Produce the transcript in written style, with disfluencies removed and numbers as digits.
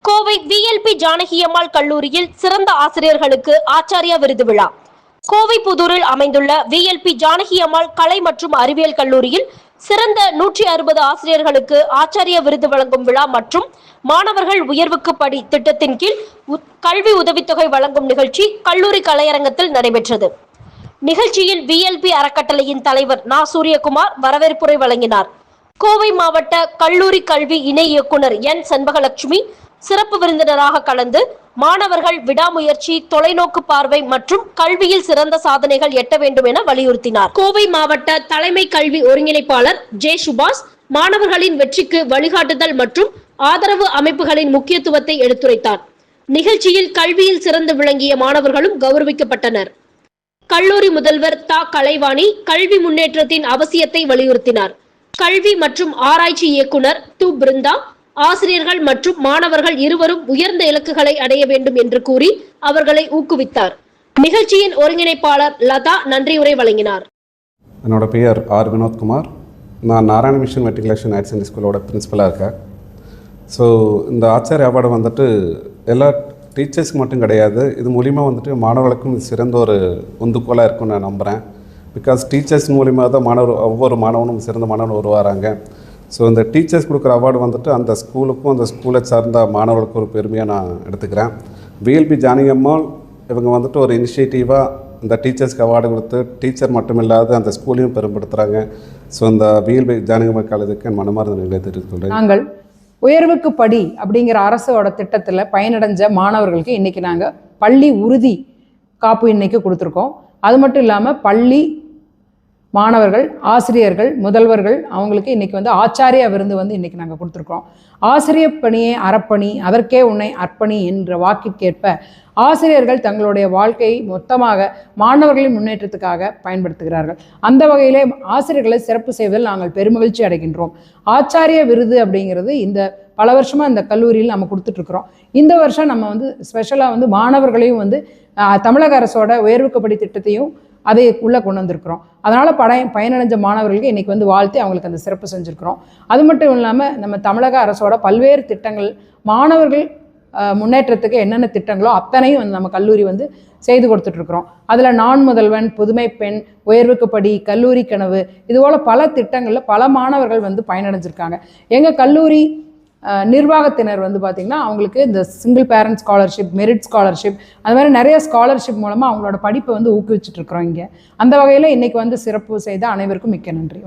Kovai VLP Janaki Ammal கல்லூரியில் சிறந்த ஆசிரியர்களுக்கு ஆச்சாரியா விருது விழா. கோவை புதூரில் அமைந்துள்ள VLP ஜானகியம்மாள் கலை மற்றும் அறிவியல் கல்லூரியில் சிறந்த 160 ஆசிரியர்களுக்கு ஆச்சாரிய விருது வழங்கும் விழா மற்றும் மாணவர்கள் உயர்வுக்கு படி திட்டத்தின் கீழ் கல்வி உதவித்தொகை வழங்கும் நிகழ்ச்சி கல்லூரி கலையரங்கத்தில் நடைபெற்றது. நிகழ்ச்சியில் VLP அறக்கட்டளையின் தலைவர் நா. சூரியகுமார் வரவேற்புரை வழங்கினார். கோவை மாவட்ட கல்லூரி கல்வி இணை இயக்குனர் N. செண்பகலட்சுமி சிறப்பு விருந்தினராக கலந்து மாணவர்கள் விடாமுயற்சி, தொலைநோக்கு பார்வை மற்றும் கல்வியில் சிறந்த சாதனைகள் எட்ட வேண்டும் என வலியுறுத்தினார். கோவை மாவட்ட தலைமை கல்வி ஒருங்கிணைப்பாளர் J. சுபாஷ் மாணவர்களின் வெற்றிக்கு வழிகாட்டுதல் மற்றும் ஆதரவு அமைப்புகளின் முக்கியத்துவத்தை எடுத்துரைத்தார். நிகழ்ச்சியில் கல்வியில் சிறந்து விளங்கிய மாணவர்களும் கௌரவிக்கப்பட்டனர். கல்லூரி முதல்வர் தா. கலைவாணி கல்வி முன்னேற்றத்தின் அவசியத்தை வலியுறுத்தினார். கல்வி மற்றும் ஆராய்ச்சி இயக்குனர் து. பிருந்தா ஆசிரியர்கள் மற்றும் மாணவர்கள் இருவரும் உயர்ந்த இலக்குகளை அடைய வேண்டும் என்று கூறி அவர்களை ஊக்குவித்தார். நிகழ்ச்சியின் ஒருங்கிணைப்பாளர் லதா நன்றியுரை வழங்கினார். என்னோட பெயர் ஆர். வினோத்குமார். நான் Narayana mission matriculation higher secondary ஸ்கூலோட பிரின்சிபலாக இருக்கேன். ஸோ இந்த ஆச்சாரிய அவார்டு வந்துட்டு எல்லா டீச்சர்ஸ்க்கு மட்டும் கிடையாது, இது மூலிமா வந்துட்டு மாணவர்களுக்கும் இது சிறந்த ஒரு உந்துகோலாக இருக்கும்னு நான் நம்புகிறேன். பிகாஸ் டீச்சர்ஸ் மூலிமா தான் ஒவ்வொரு மாணவனும் சிறந்த மாணவன் உருவாகிறாங்க. ஸோ இந்த டீச்சர்ஸ் கொடுக்குற அவார்டு வந்துட்டு அந்த ஸ்கூலுக்கும் அந்த ஸ்கூலை சார்ந்த மாணவர்களுக்கும் ஒரு பெருமையாக நான் எடுத்துக்கிறேன். VLP ஜானகியம்மாள் இவங்க வந்துட்டு ஒரு இனிஷியேட்டிவாக இந்த டீச்சர்ஸ்க்கு அவார்டு கொடுத்து டீச்சர் மட்டும் இல்லாத அந்த ஸ்கூலையும் பெரும்படுத்துகிறாங்க. ஸோ இந்த VLP ஜானகியம்மாள் காலேஜுக்கு என் மனமார்ந்த நன்றியை தெரிவித்துள்ளேன். நாங்கள் உயர்வுக்கு படி அப்படிங்கிற அரசோட திட்டத்தில் பயனடைஞ்ச மாணவர்களுக்கு இன்றைக்கி நாங்கள் பள்ளி உறுதி காப்பு இன்னைக்கு கொடுத்துருக்கோம். அது மட்டும் இல்லாமல் பள்ளி மாணவர்கள், ஆசிரியர்கள், முதல்வர்கள் அவங்களுக்கு இன்றைக்கி ஆச்சாரிய விருது இன்றைக்கி நாங்கள் கொடுத்துருக்கோம். ஆசிரியர் பணியே அறப்பணி, அதற்கே உன்னை அர்ப்பணி என்ற வாக்கிற்கேற்ப ஆசிரியர்கள் தங்களுடைய வாழ்க்கையை மொத்தமாக மாணவர்களின் முன்னேற்றத்துக்காக பயன்படுத்துகிறார்கள். அந்த வகையிலே ஆசிரியர்களை சிறப்பு செய்வதில் நாங்கள் பெருமகிழ்ச்சி அடைகின்றோம். ஆச்சாரிய விருது அப்படிங்கிறது இந்த பல வருஷமாக இந்த கல்லூரியில் நம்ம கொடுத்துட்ருக்குறோம். இந்த வருஷம் நம்ம ஸ்பெஷலாக மாணவர்களையும் தமிழக அரசோட உயர்வுக்குப்படி திட்டத்தையும் அதை உள்ளே கொண்டு வந்திருக்கிறோம். அதனால் பயனடைஞ்ச மாணவர்களுக்கு இன்றைக்கி வாழ்த்தி அவங்களுக்கு அந்த சிறப்பு செஞ்சுருக்கிறோம். அது மட்டும் இல்லாமல் நம்ம தமிழக அரசோட பல்வேறு திட்டங்கள் மாணவர்கள் முன்னேற்றத்துக்கு என்னென்ன திட்டங்களோ அத்தனையும் நம்ம கல்லூரி செய்து கொடுத்துட்ருக்குறோம். அதில் நான் முதல்வன், புதுமை பெண், உயர்வுக்கு படி, கல்லூரி கனவு, இதுபோல் பல திட்டங்களில் பல மாணவர்கள் பயனடைஞ்சிருக்காங்க. எங்கள் கல்லூரி நிர்வாகத்தினர் பார்த்திங்கன்னா அவங்களுக்கு இந்த single parent scholarship, merit scholarship, அது மாதிரி நிறைய ஸ்காலர்ஷிப் மூலமாக அவங்களோட படிப்பை ஊக்குவிச்சுட்ருக்குறோம் இங்கே. அந்த வகையில் இன்றைக்கி சிறப்பு செய்த அனைவருக்கும் மிக்க நன்றி.